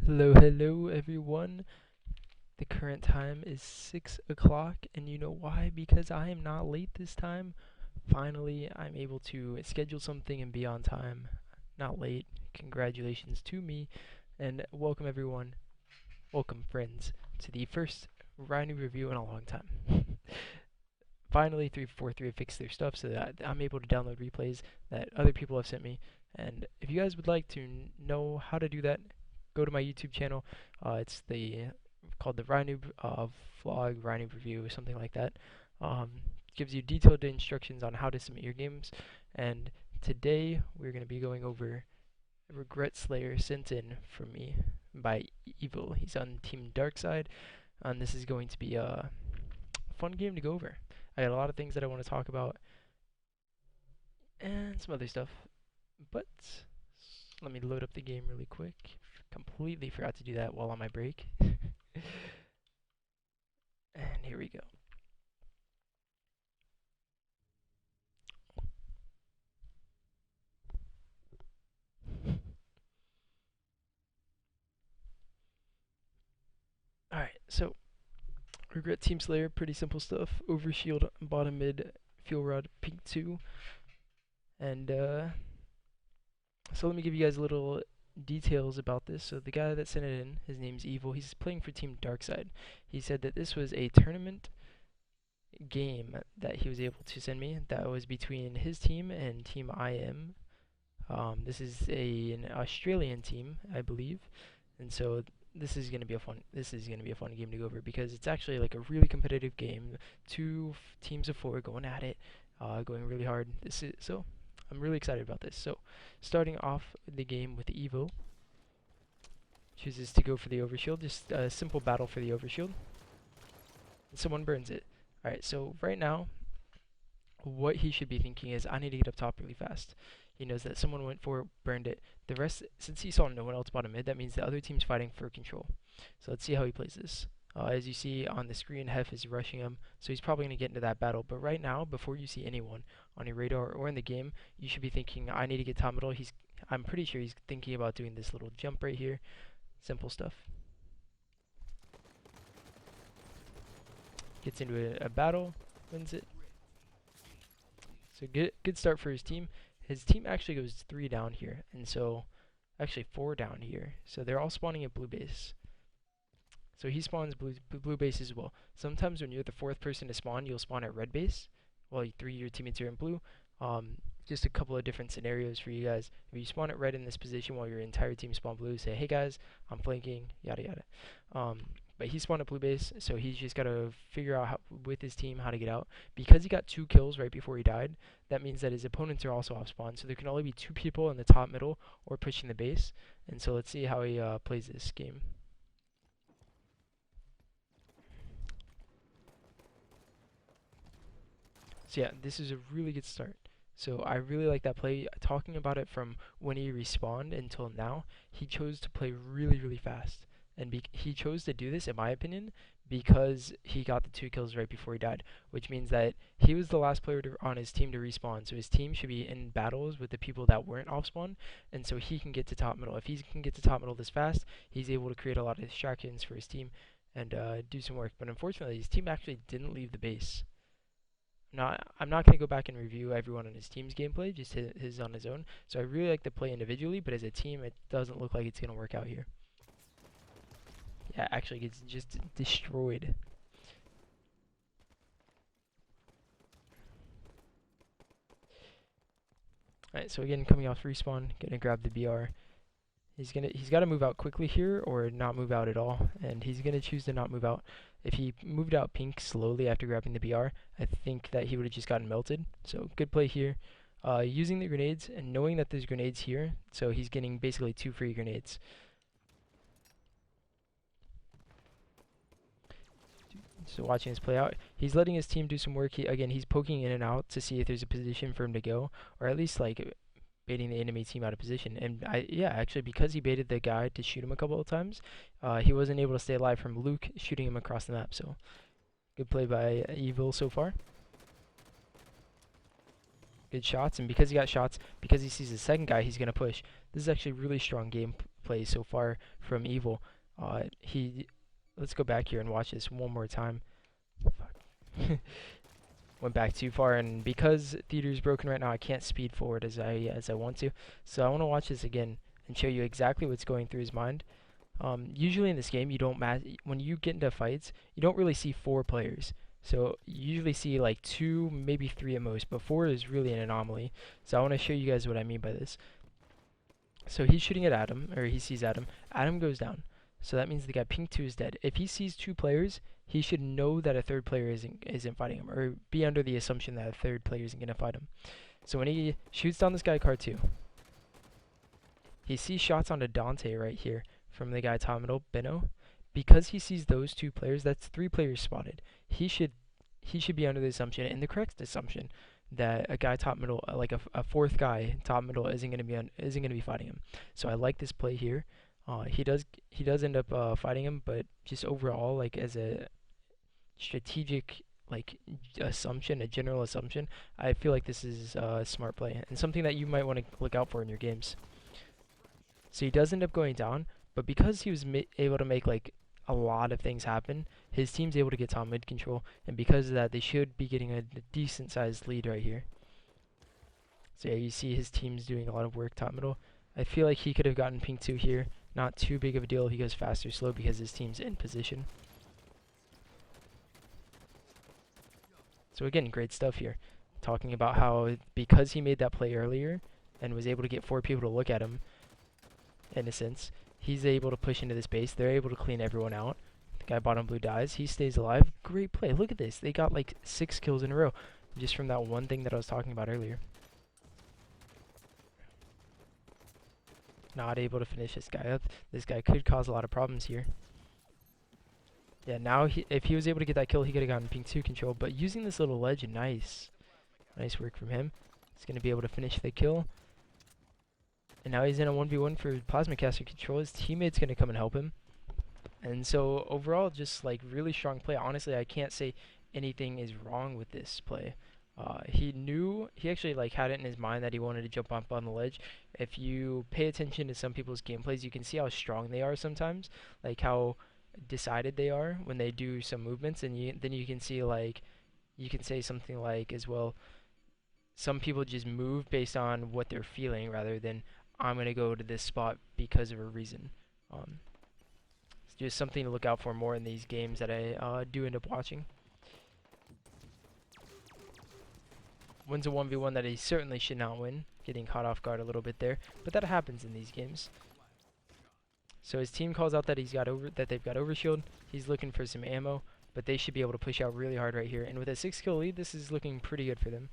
Hello everyone. The current time is 6 o'clock, and you know why? Because I am not late this time. Finally, I'm able to schedule something and be on time. Not late. Congratulations to me, and welcome everyone. Welcome, friends, to the first RyaNoob review in a long time. Finally, 343 fixed their stuff so that I'm able to download replays that other people have sent me. And if you guys would like to know how to do that, go to my YouTube channel. It's called the RyaNoob vlog, RyaNoob review, or something like that. Gives you detailed instructions on how to submit your games. And today we're going to be going over Regret Slayer sent in for me by Eveul. He's on Team Dark Side, and this is going to be a fun game to go over. I got a lot of things that I want to talk about and some other stuff, but let me load up the game really quick. Completely forgot to do that while on my break. And here we go. Alright, so Regret Team Slayer, pretty simple stuff. Overshield, bottom mid, fuel rod, pink 2. And so let me give you guys a little details about this. So the guy that sent it in, his name's Eveul. He's playing for Team Darkside. He said that this was a tournament game that he was able to send me that was between his team and Team IM. This is an Australian team, I believe, and so this is gonna be a fun game to go over because it's actually like a really competitive game. Two teams of 4 going at it, going really hard. So I'm really excited about this. So starting off the game with Eveul, chooses to go for the overshield, just a simple battle for the overshield. And someone burns it. Alright, so right now, what he should be thinking is, I need to get up top really fast. He knows that someone went for it, burned it. The rest, since he saw no one else bottom mid, that means the other team's fighting for control. So let's see how he plays this. As you see on the screen, Hef is rushing him, so he's probably going to get into that battle. But right now, before you see anyone on your radar or in the game, you should be thinking, I need to get top middle. I'm pretty sure he's thinking about doing this little jump right here. Simple stuff. Gets into a battle, wins it. So good start for his team. His team actually goes 3 down here, and so actually 4 down here. So they're all spawning at blue base. So he spawns blue base as well. Sometimes when you're the 4th person to spawn, you'll spawn at red base, while 3 of your teammates are in blue. Just a couple of different scenarios for you guys. If you spawn at red in this position while your entire team spawn blue, say, hey guys, I'm flanking, yada yada. But he spawned at blue base, so he's just got to figure out with his team how to get out. Because he got 2 kills right before he died, that means that his opponents are also off spawn. So there can only be 2 people in the top middle or pushing the base. And so let's see how he plays this game. So yeah, this is a really good start. So I really like that play. Talking about it from when he respawned until now, he chose to play really fast. And he chose to do this, in my opinion, because he got the 2 kills right before he died, which means that he was the last player on his team to respawn. So his team should be in battles with the people that weren't off spawn, and so he can get to top middle. If he can get to top middle this fast, he's able to create a lot of distractions for his team and do some work. But unfortunately, his team actually didn't leave the base. I'm not going to go back and review everyone on his team's gameplay, just his on his own. So I really like to play individually, but as a team, it doesn't look like it's going to work out here. Yeah, actually gets just destroyed. Alright, so again, coming off respawn, gonna grab the BR. He's got to move out quickly here or not move out at all, and he's gonna choose to not move out. If he moved out pink slowly after grabbing the BR, I think that he would have just gotten melted. So good play here. Using the grenades and knowing that there's grenades here, so he's getting basically 2 free grenades. So watching this play out, he's letting his team do some work. He's poking in and out to see if there's a position for him to go, or at least like baiting the enemy team out of position. And actually, because he baited the guy to shoot him a couple of times, he wasn't able to stay alive from Luke shooting him across the map. So good play by Eveul so far. Good shots, and because he got shots, because he sees the second guy, he's gonna push. This is actually really strong plays so far from Eveul. Let's go back here and watch this one more time. Fuck. Went back too far, and because theater is broken right now, I can't speed forward as I want to. So I want to watch this again and show you exactly what's going through his mind. Usually in this game, when you get into fights, you don't really see 4 players. So you usually see like 2, maybe 3 at most, but 4 is really an anomaly. So I want to show you guys what I mean by this. So he's shooting at Adam, or he sees Adam. Adam goes down. So that means the guy pink 2 is dead. If he sees 2 players, he should know that a 3rd player isn't fighting him, or be under the assumption that a 3rd player isn't going to fight him. So when he shoots down this guy car 2, he sees shots onto Dante right here from the guy top middle, Benno. Because he sees those 2 players, that's 3 players spotted. He should be under the assumption, and the correct assumption, that a guy top middle, like a 4th guy top middle, isn't gonna be fighting him. So I like this play here. He does end up fighting him, but just overall, like as a strategic like assumption, a general assumption, I feel like this is a smart play and something that you might want to look out for in your games. So he does end up going down, but because he was able to make like a lot of things happen, his team's able to get top mid control, and because of that, they should be getting a decent sized lead right here. So yeah, you see his team's doing a lot of work top middle. I feel like he could have gotten pink 2 here. Not too big of a deal if he goes fast or slow because his team's in position. So again, great stuff here. Talking about how because he made that play earlier and was able to get 4 people to look at him, in a sense, he's able to push into this base. They're able to clean everyone out. The guy bottom blue dies. He stays alive. Great play. Look at this. They got like 6 kills in a row just from that one thing that I was talking about earlier. Not able to finish this guy up. This guy could cause a lot of problems here. Yeah, now if he was able to get that kill, he could have gotten pink 2 control. But using this little ledge, nice work from him. He's going to be able to finish the kill. And now he's in a 1v1 for Plasma Caster control. His teammate's going to come and help him. And so overall, just like really strong play. Honestly, I can't say anything is wrong with this play. He actually like had it in his mind that he wanted to jump up on the ledge. If you pay attention to some people's gameplays, you can see how strong they are sometimes, like how decided they are when they do some movements, and then you can see like, you can say something like as well, some people just move based on what they're feeling rather than I'm going to go to this spot because of a reason. It's just something to look out for more in these games that I do end up watching. Wins a 1v1 that he certainly should not win, getting caught off guard a little bit there, but that happens in these games. So his team calls out that they've got Overshield. He's looking for some ammo, but they should be able to push out really hard right here. And with a 6 kill lead, this is looking pretty good for them.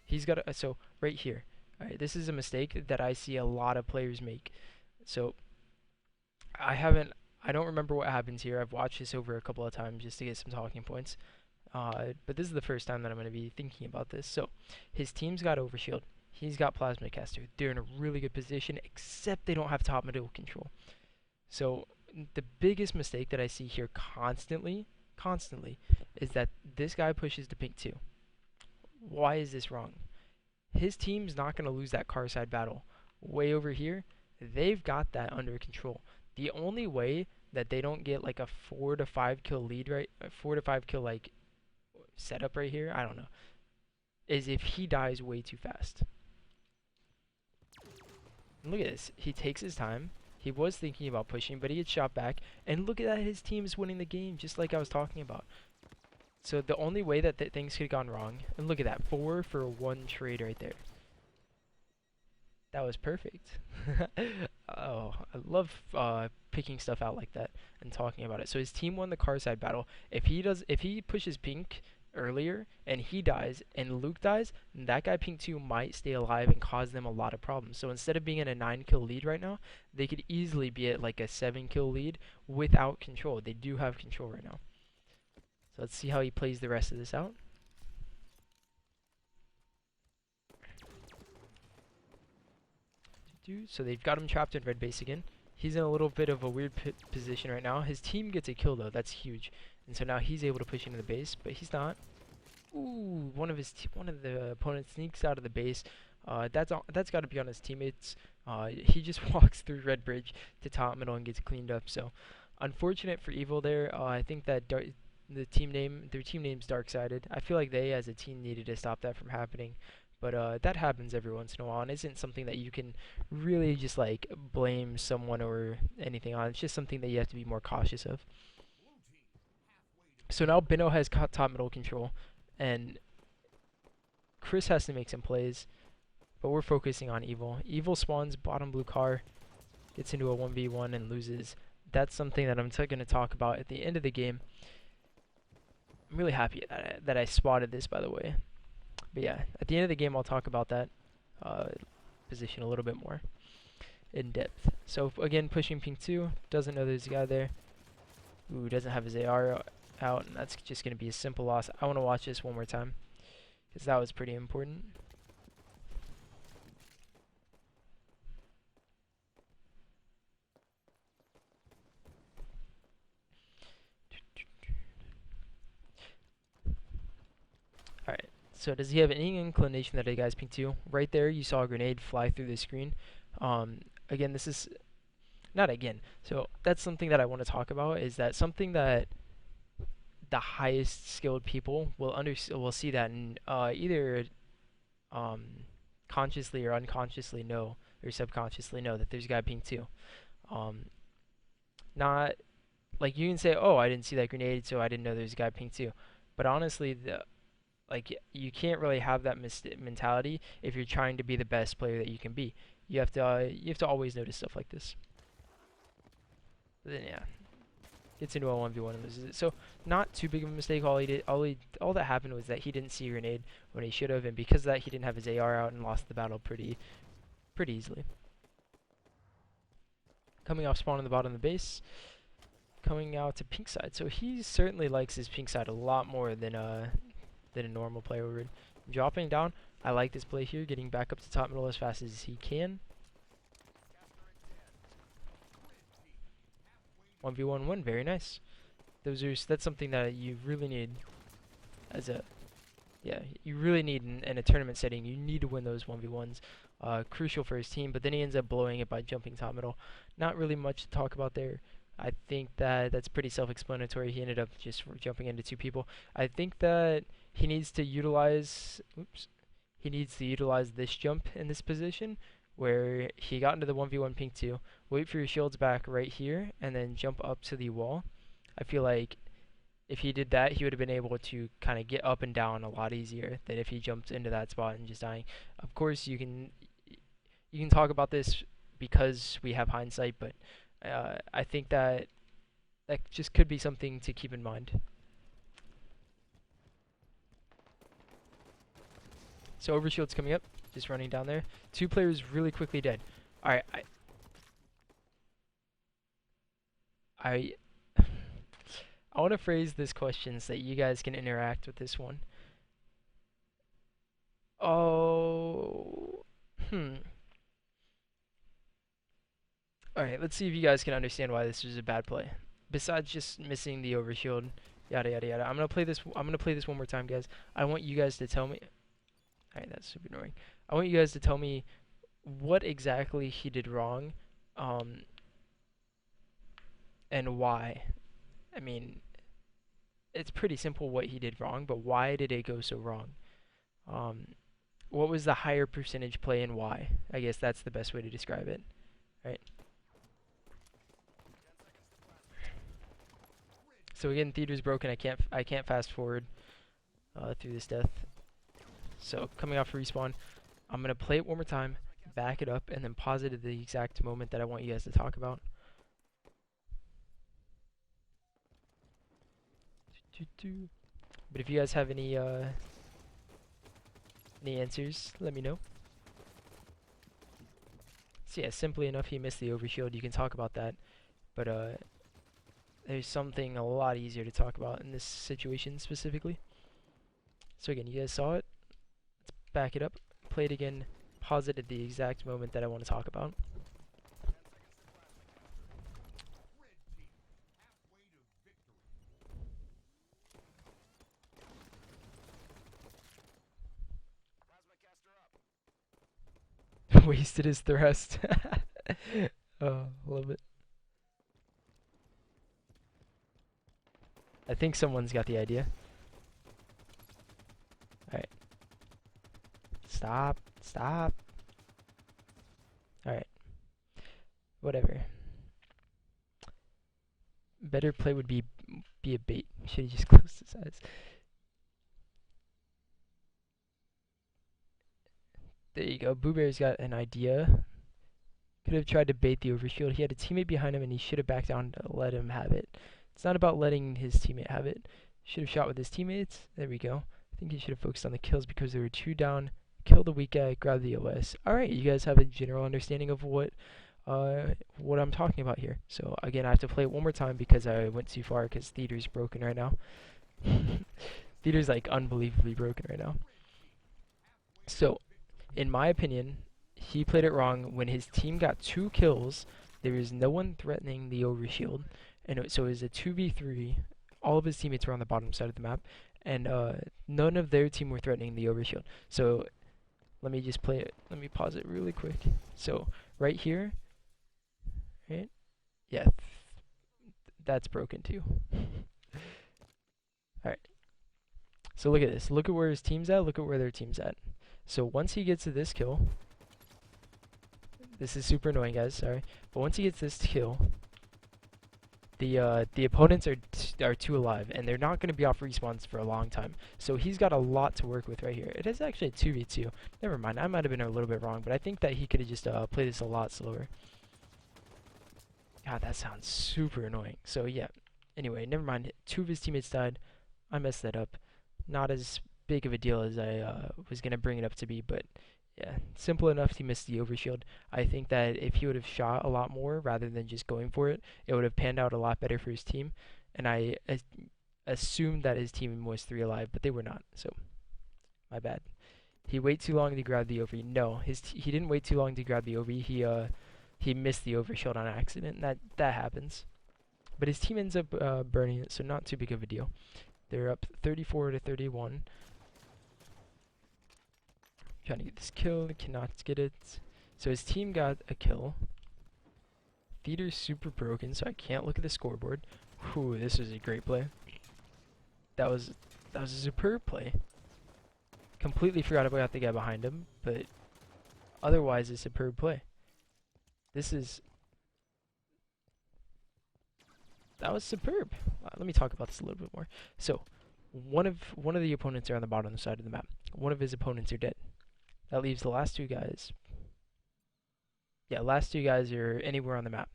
He's got so right here. All right, this is a mistake that I see a lot of players make. So I don't remember what happens here. I've watched this over a couple of times just to get some talking points. But this is the first time that I'm going to be thinking about this. So his team's got Overshield. He's got Plasma Caster. They're in a really good position, except they don't have top middle control. So the biggest mistake that I see here constantly, is that this guy pushes to pink 2. Why is this wrong? His team's not going to lose that car side battle. Way over here, they've got that under control. The only way that they don't get like a 4 to 5 kill lead, right? 4 to 5 kill like setup right here, I don't know, is if he dies way too fast. And look at this. He takes his time. He was thinking about pushing, but he gets shot back. And look at that. His team is winning the game, just like I was talking about. So the only way that things could have gone wrong, and look at that, 4 for 1 trade right there. That was perfect. Oh, I love picking stuff out like that and talking about it. So his team won the car side battle. If he pushes pink earlier and he dies and Luke dies, that guy pink 2 might stay alive and cause them a lot of problems. So instead of being in a 9 kill lead right now, they could easily be at like a 7 kill lead without control. They do have control right now. So let's see how he plays the rest of this out. So they've got him trapped in red base again. He's in a little bit of a weird position right now. His team gets a kill though. That's huge. And so now he's able to push into the base, but he's not. Ooh, one of the opponents sneaks out of the base, That's got to be on his teammates. He just walks through red bridge to top middle and gets cleaned up. So unfortunate for Eveul there. I think that their team name's Dark-Sided. I feel like they as a team needed to stop that from happening. But that happens every once in a while and isn't something that you can really just like blame someone or anything on. It's just something that you have to be more cautious of. So now Bino has got top middle control, and Chris has to make some plays, but we're focusing on Eveul. Eveul spawns bottom blue car, gets into a 1v1 and loses. That's something that I'm going to talk about at the end of the game. I'm really happy that I spotted this, by the way. But yeah, at the end of the game, I'll talk about that position a little bit more in depth. So again, pushing pink 2, doesn't know there's a guy there. Ooh, doesn't have his AR out, and that's just going to be a simple loss. I want to watch this one more time, because that was pretty important. Alright, so does he have any inclination that a guy's pink 2? Right there, you saw a grenade fly through the screen. Again, this is... Not again. So that's something that I want to talk about, is that something that the highest skilled people will see that and either consciously or unconsciously know or subconsciously know that there's a guy pink 2. Not like you can say, "Oh, I didn't see that grenade, so I didn't know there's a guy pink 2." But honestly, you can't really have that mentality if you're trying to be the best player that you can be. You have to always notice stuff like this. But then yeah, gets into a 1v1 and loses it. So not too big of a mistake. All that happened was that he didn't see a grenade when he should have, and because of that, he didn't have his AR out and lost the battle pretty easily. Coming off spawn on the bottom of the base, coming out to pink side. So he certainly likes his pink side a lot more than a normal player would. Dropping down, I like this play here, getting back up to top middle as fast as he can. 1v1 win, very nice. That's something that you really need as a you really need in a tournament setting. You need to win those 1v1s. Crucial for his team, but then he ends up blowing it by jumping top middle. Not really much to talk about there. I think that that's pretty self-explanatory. He ended up just jumping into 2 people. I think that he needs to utilize this jump in this position where he got into the 1v1 pink 2, wait for your shields back right here, and then jump up to the wall. I feel like if he did that, he would have been able to kind of get up and down a lot easier than if he jumped into that spot and just dying. Of course, you can talk about this because we have hindsight, but I think that just could be something to keep in mind. So Overshield's coming up, just running down there. 2 players really quickly dead. Alright, I want to phrase this question so that you guys can interact with this one. Oh, Alright, let's see if you guys can understand why this was a bad play. Besides just missing the overshield, yada yada yada. I'm gonna play this one more time, guys. I want you guys to tell me. Alright, that's super annoying. I want you guys to tell me what exactly he did wrong, and why. I mean, it's pretty simple what he did wrong, but why did it go so wrong? What was the higher percentage play and why? I guess that's the best way to describe it, right? So again, theater's broken. I can't fast forward through this death. So coming off respawn, I'm gonna play it one more time, back it up, and then pause it at the exact moment that I want you guys to talk about. But if you guys have any answers, let me know. So yeah, simply enough, he missed the overshield. You can talk about that, but there's something a lot easier to talk about in this situation specifically. So again, you guys saw it. Let's back it up, play it again, pause it at the exact moment that I want to talk about. Wasted his thrust. Oh, love it. I think someone's got the idea. Alright. Stop. Stop. Alright. Whatever. Better play would be a bait. Should he just close his eyes? There you go. Boo Bear's got an idea. Could have tried to bait the overshield. He had a teammate behind him and he should have backed down to let him have it. It's not about letting his teammate have it. Should have shot with his teammates. There we go. I think he should have focused on the kills because there were 2 down. Kill the weak guy, grab the OS. Alright, you guys have a general understanding of what I'm talking about here. So again, I have to play it one more time because I went too far because theater's broken right now. Theater's like unbelievably broken right now. So, in my opinion, he played it wrong. When his team got 2 kills, there was no one threatening the overshield, and so it was a 2v3. All of his teammates were on the bottom side of the map, and none of their team were threatening the overshield. So let me just play it. Let me pause it really quick. So right here, right? Yeah, that's broken too. Alright. So look at this. Look at where his team's at. Look at where their team's at. So once he gets to this kill, this is super annoying, guys. Sorry, but once he gets this kill, the opponents are 2 alive, and they're not going to be off respawns for a long time. So he's got a lot to work with right here. It is actually a 2v2. Never mind. I might have been a little bit wrong, but I think that he could have just played this a lot slower. God, that sounds super annoying. So yeah. Anyway, never mind. 2 of his teammates died. I messed that up. Not as big of a deal as I was going to bring it up to be, but yeah, simple enough to miss the overshield. I think that if he would have shot a lot more rather than just going for it, it would have panned out a lot better for his team. And I assumed that his team was 3 alive, but they were not, so my bad. He waited too long to grab the OV. No, he didn't wait too long to grab the OV. He missed the overshield on accident, and that happens. But his team ends up burning it, so not too big of a deal. They're up 34 to 31. Trying to get this kill, cannot get it. So his team got a kill. Theater's super broken, so I can't look at the scoreboard. Whew, this was a great play. That was a superb play. Completely forgot about the guy behind him, but otherwise a superb play. That was superb. Let me talk about this a little bit more. So, one of the opponents are on the bottom side of the map. One of his opponents are dead. That leaves the last 2 guys. Yeah, last 2 guys are anywhere on the map.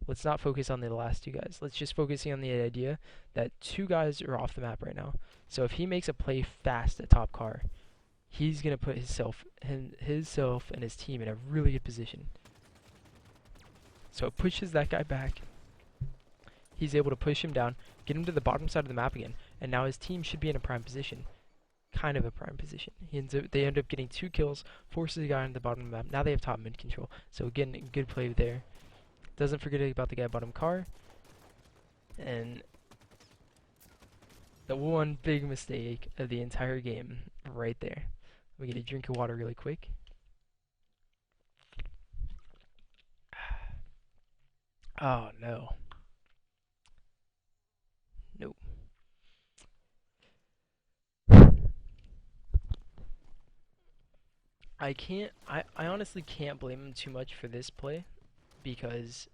Let's not focus on the last 2 guys. Let's just focus on the idea that 2 guys are off the map right now. So if he makes a play fast at top car, he's gonna put himself and his team in a really good position. So it pushes that guy back. He's able to push him down, get him to the bottom side of the map again, and now his team should be in a prime position. Kind of a prime position. They end up getting 2 kills, forces the guy on the bottom of the map. Now they have top mid control. So again, good play there. Doesn't forget about the guy bottom car. And the one big mistake of the entire game right there. Let me get a drink of water really quick. Oh no. Nope. I honestly can't blame him too much for this play because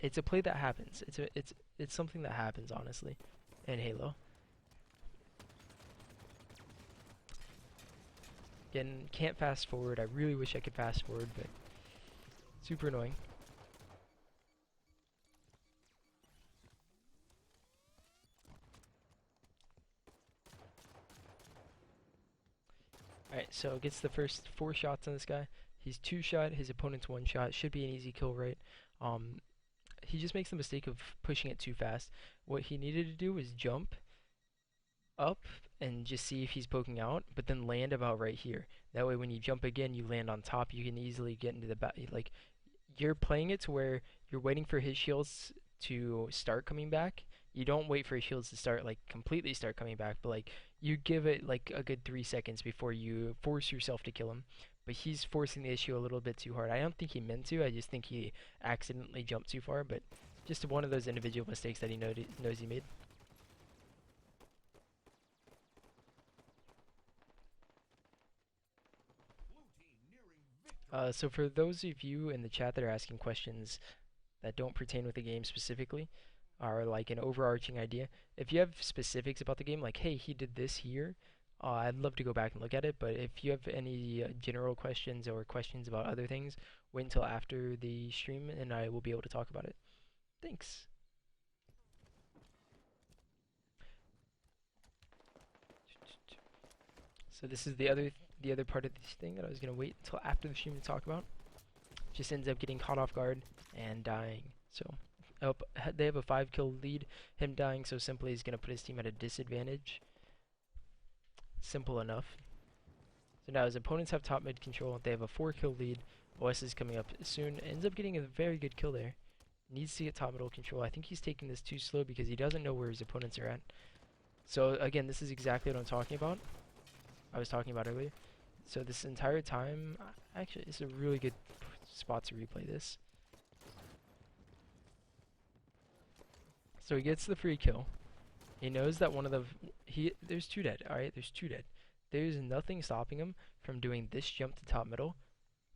it's a play that happens. It's something that happens honestly in Halo. Again, can't fast forward. I really wish I could fast forward, but super annoying. Alright, so gets the first 4 shots on this guy. He's 2 shot, his opponent's 1 shot. Should be an easy kill, right? He just makes the mistake of pushing it too fast. What he needed to do was jump up and just see if he's poking out, but then land about right here. That way when you jump again, you land on top. You can easily get into the back. Like, you're playing it to where you're waiting for his shields to start coming back. You don't wait for his shields to start, like, completely start coming back, but, like, you give it, like, a good 3 seconds before you force yourself to kill him. but he's forcing the issue a little bit too hard. I don't think he meant to. I just think he accidentally jumped too far, but just one of those individual mistakes that he knows he made. So for those of you in the chat that are asking questions that don't pertain with the game specifically, or like an overarching idea, if you have specifics about the game, like, hey, he did this here, I'd love to go back and look at it, but if you have any general questions or questions about other things, wait until after the stream and I will be able to talk about it. Thanks. So this is the other part of this thing that I was gonna wait until after the stream to talk about. Just ends up getting caught off guard and dying. So they have a 5-kill lead. Him dying so simply is gonna put his team at a disadvantage. Simple enough. So now his opponents have top mid control. They have a 4-kill lead. OS is coming up soon. Ends up getting a very good kill there. Needs to get top middle control. I think he's taking this too slow because he doesn't know where his opponents are at. So again, this is exactly what I'm talking about. I was talking about earlier. So this entire time, actually, it's a really good spot to replay this. So he gets the free kill. He knows that one of the there's 2 dead. All right, there's 2 dead. There's nothing stopping him from doing this jump to top middle,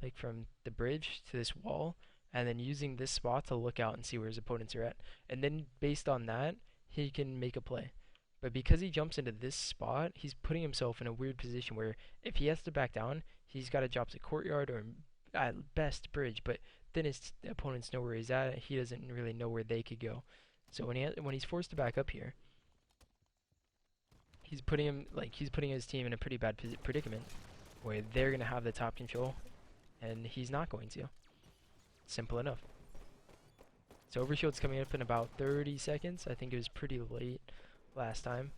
like from the bridge to this wall, and then using this spot to look out and see where his opponents are at. And then based on that, he can make a play. But because he jumps into this spot, he's putting himself in a weird position where if he has to back down, he's got to drop to courtyard or at best bridge. But then his opponents know where he's at. He doesn't really know where they could go. So when he's forced to back up here, he's putting his team in a pretty bad predicament where they're gonna have the top control, and he's not going to. Simple enough. So Overshield's coming up in about 30 seconds. I think it was pretty late last time.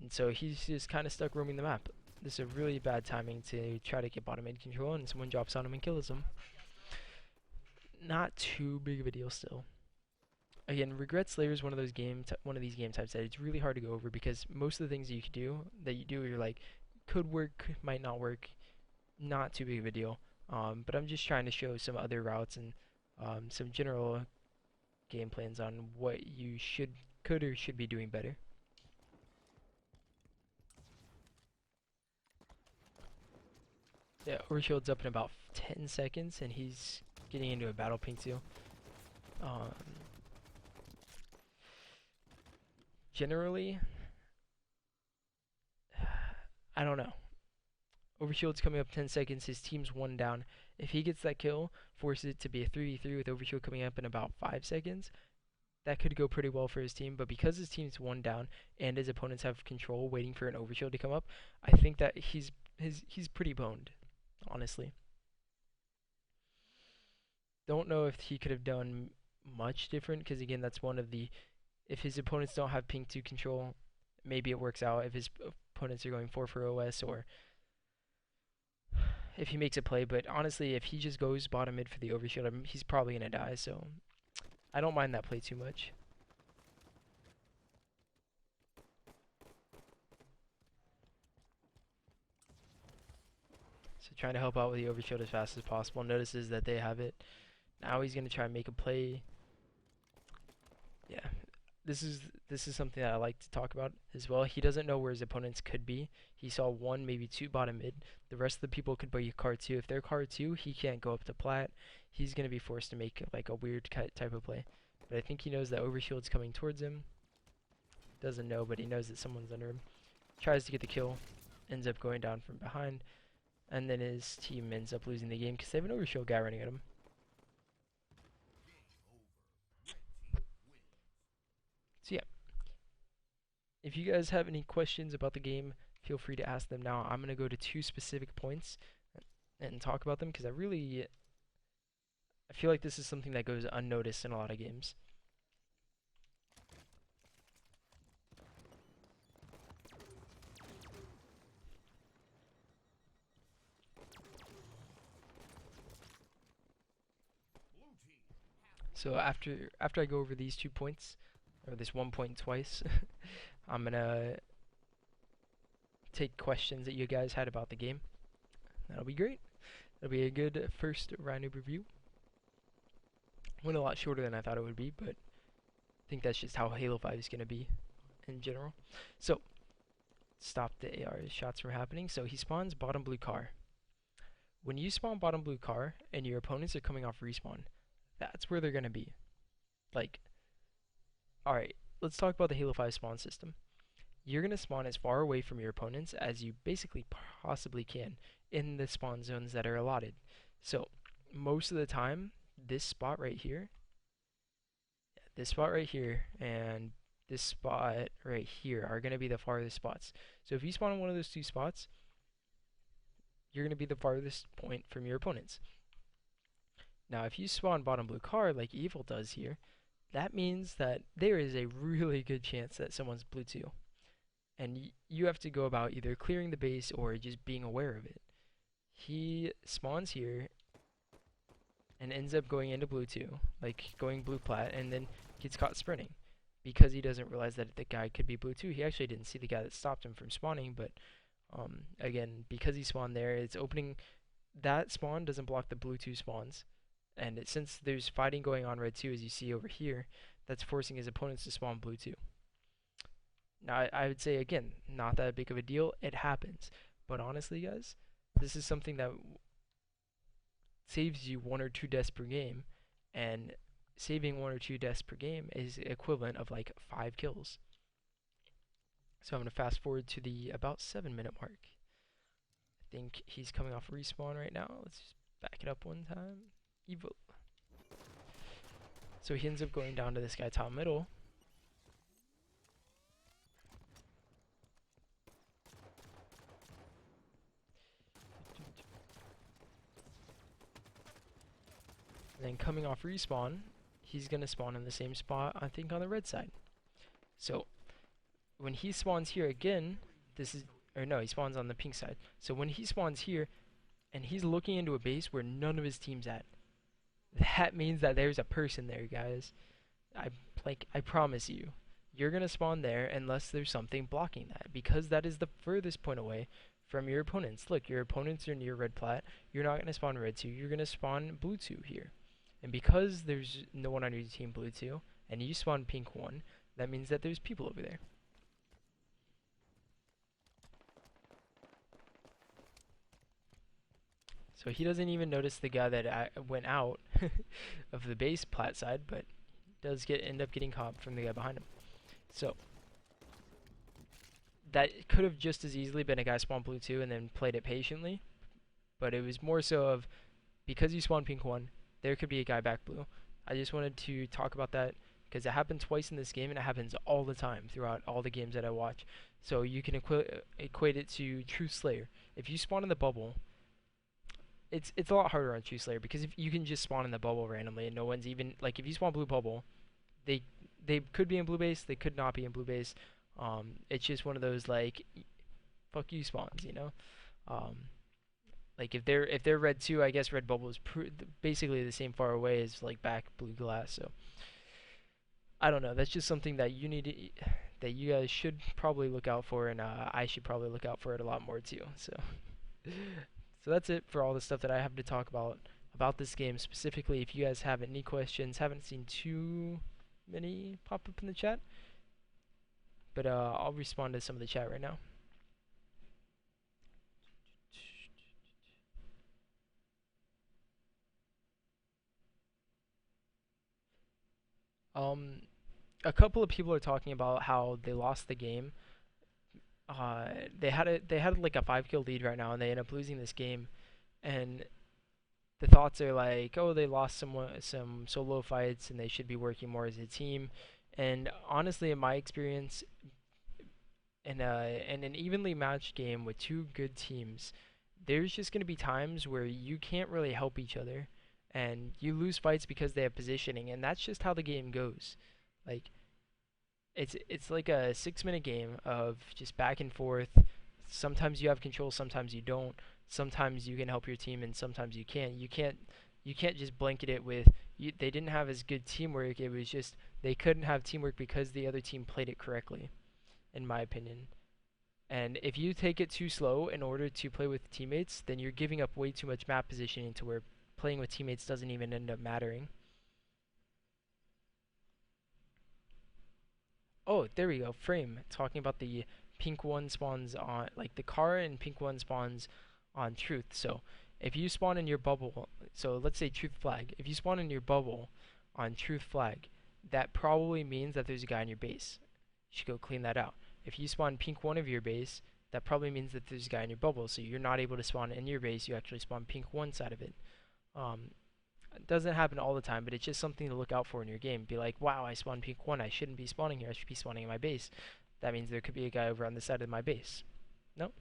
And so he's just kind of stuck roaming the map. This is a really bad timing to try to get bottom mid control, and someone drops on him and kills him. Not too big of a deal still. Again, Regret Slayer is one of these game types that it's really hard to go over because most of the things that you do, you're like, could work, might not work. Not too big of a deal. But I'm just trying to show some other routes and some general game plans on what you could or should be doing better. Yeah, Overshield's up in about 10 seconds, and he's getting into a battle ping too. Generally, I don't know. Overshield's coming up 10 seconds. His team's 1 down. If he gets that kill, forces it to be a 3v3 with Overshield coming up in about 5 seconds, that could go pretty well for his team. But because his team's 1 down and his opponents have control waiting for an Overshield to come up, I think that he's pretty boned, honestly. Don't know if he could have done much different because, again, that's one of the... If his opponents don't have ping 2 control, maybe it works out if his opponents are going 4 for OS or if he makes a play. But honestly, if he just goes bottom mid for the Overshield, he's probably going to die. So I don't mind that play too much. So trying to help out with the Overshield as fast as possible. Notices that they have it. Now he's going to try and make a play. Yeah. This is something that I like to talk about as well. He doesn't know where his opponents could be. He saw 1, maybe 2 bottom mid. The rest of the people could be card 2. If they're card 2, he can't go up to plat. He's going to be forced to make like a weird type of play. But I think he knows that Overshield's coming towards him. Doesn't know, but he knows that someone's under him. Tries to get the kill. Ends up going down from behind. And then his team ends up losing the game because they have an Overshield guy running at him. So yeah, if you guys have any questions about the game, feel free to ask them now. I'm going to go to 2 specific points and talk about them because I feel like this is something that goes unnoticed in a lot of games. So after I go over these 2 points, or this 1 point twice, I'm gonna take questions that you guys had about the game. that'll be great. That'll be a good first RyaNoob review. Went a lot shorter than I thought it would be, but I think that's just how Halo 5 is going to be in general. So, stop the AR shots from happening. So he spawns bottom blue car. When you spawn bottom blue car and your opponents are coming off respawn, that's where they're going to be. Like, alright, let's talk about the Halo 5 spawn system. You're going to spawn as far away from your opponents as you basically possibly can in the spawn zones that are allotted. So, most of the time, this spot right here, and this spot right here are going to be the farthest spots. So if you spawn in one of those two spots, you're going to be the farthest point from your opponents. Now, if you spawn bottom blue car like Eveul does here, that means that there is a really good chance that someone's blue 2. And you have to go about either clearing the base or just being aware of it. He spawns here and ends up going into blue 2, like going blue plat, and then gets caught sprinting because he doesn't realize that the guy could be blue 2. He actually didn't see the guy that stopped him from spawning, but again, because he spawned there, it's opening. That spawn doesn't block the blue 2 spawns, and since there's fighting going on red 2, as you see over here, that's forcing his opponents to spawn blue 2. Now, I would say, again, not that big of a deal. It happens. But honestly, guys, this is something that saves you 1 or 2 deaths per game, and saving 1 or 2 deaths per game is equivalent of like 5 kills. So I'm going to fast forward to the about 7-minute mark. I think he's coming off respawn right now. Let's just back it up one time. Eveul. So he ends up going down to this guy top middle. And then coming off respawn, he's going to spawn in the same spot, I think, on the red side. So when he spawns here again, he spawns on the pink side. So when he spawns here, and he's looking into a base where none of his team's at, that means that there's a person there, guys. I promise you, you're gonna spawn there unless there's something blocking that, because that is the furthest point away from your opponents. Look, your opponents are near red plat. You're not gonna spawn red 2. You're gonna spawn blue 2 here, and because there's no one on your team blue 2, and you spawn pink 1, that means that there's people over there. So he doesn't even notice the guy that went out of the base plat side, but does end up getting caught from the guy behind him. So that could have just as easily been a guy spawned blue 2 and then played it patiently, but it was more so of, because you spawned pink 1, there could be a guy back blue. I just wanted to talk about that because it happened twice in this game, and it happens all the time throughout all the games that I watch. So you can equate it to True Slayer. If you spawn in the bubble, it's a lot harder on True Slayer, because if you can just spawn in the bubble randomly and no one's even, like, if you spawn blue bubble, they could be in blue base, they could not be in blue base. It's just one of those, like, fuck you spawns, you know. Like if they're red 2, I guess red bubble is basically the same far away as like back blue glass. So I don't know. That's just something that that you guys should probably look out for, and I should probably look out for it a lot more too. So so that's it for all the stuff that I have to talk about this game specifically. If you guys have any questions, haven't seen too many pop up in the chat, but I'll respond to some of the chat right now. A couple of people are talking about how they lost the game. They had like a 5-kill lead right now, and they end up losing this game. And the thoughts are like, oh, they lost some solo fights, and they should be working more as a team. And honestly, in my experience, in an evenly matched game with two good teams, there's just going to be times where you can't really help each other, and you lose fights because they have positioning, and that's just how the game goes. Like, it's like a 6-minute game of just back and forth. Sometimes you have control, sometimes you don't. Sometimes you can help your team, and sometimes you can't. You can't just blanket it with they didn't have as good teamwork. It was just they couldn't have teamwork because the other team played it correctly, in my opinion. And if you take it too slow in order to play with teammates, then you're giving up way too much map positioning to where playing with teammates doesn't even end up mattering. Oh, there we go. Frame talking about the pink one spawns on, like the car and pink one spawns on truth. So if you spawn in your bubble, so let's say truth flag. If you spawn in your bubble on truth flag, that probably means that there's a guy in your base. You should go clean that out. If you spawn pink one of your base, that probably means that there's a guy in your bubble. So you're not able to spawn in your base. You actually spawn pink one side of it. Um, it doesn't happen all the time, but it's just something to look out for in your game. Be like, wow, I spawned pink 1. I shouldn't be spawning here. I should be spawning in my base. That means there could be a guy over on the side of my base. No?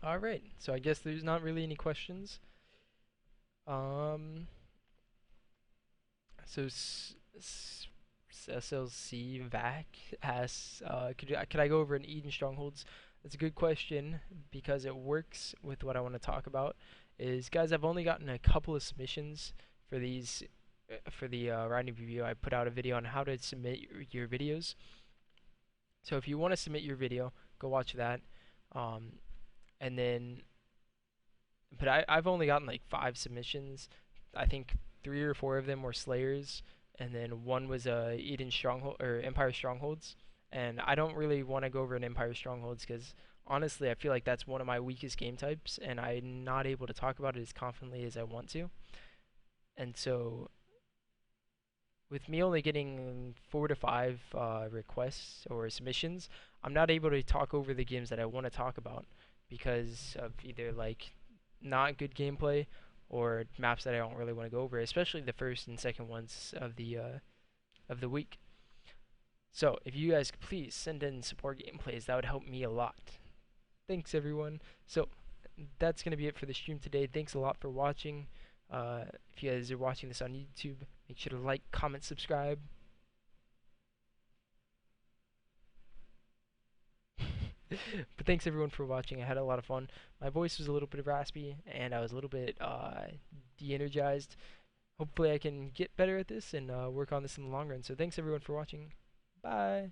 Alright, so I guess there's not really any questions. Um, so SLC VAC asks, could I go over an Eden Strongholds? That's a good question because it works with what I want to talk about. Is guys, I've only gotten a couple of submissions for these, for the RyaNoob video. I put out a video on how to submit your videos. So if you want to submit your video, go watch that. Um, and then, but I've only gotten like 5 submissions. I think 3 or 4 of them were Slayers, and then one was Eden Stronghold or Empire Strongholds. And I don't really want to go over an Empire Strongholds because honestly, I feel like that's one of my weakest game types, and I'm not able to talk about it as confidently as I want to. And so, with me only getting 4 to 5 requests or submissions, I'm not able to talk over the games that I want to talk about because of either like not good gameplay or maps that I don't really want to go over, especially the first and second ones of the week. So if you guys could please send in support gameplays, that would help me a lot. Thanks everyone. So that's gonna be it for the stream today. Thanks a lot for watching. If you guys are watching this on YouTube, make sure to like, comment, subscribe. But thanks everyone for watching. I had a lot of fun. My voice was a little bit raspy, and I was a little bit de-energized. Hopefully I can get better at this and work on this in the long run. So thanks everyone for watching. Bye.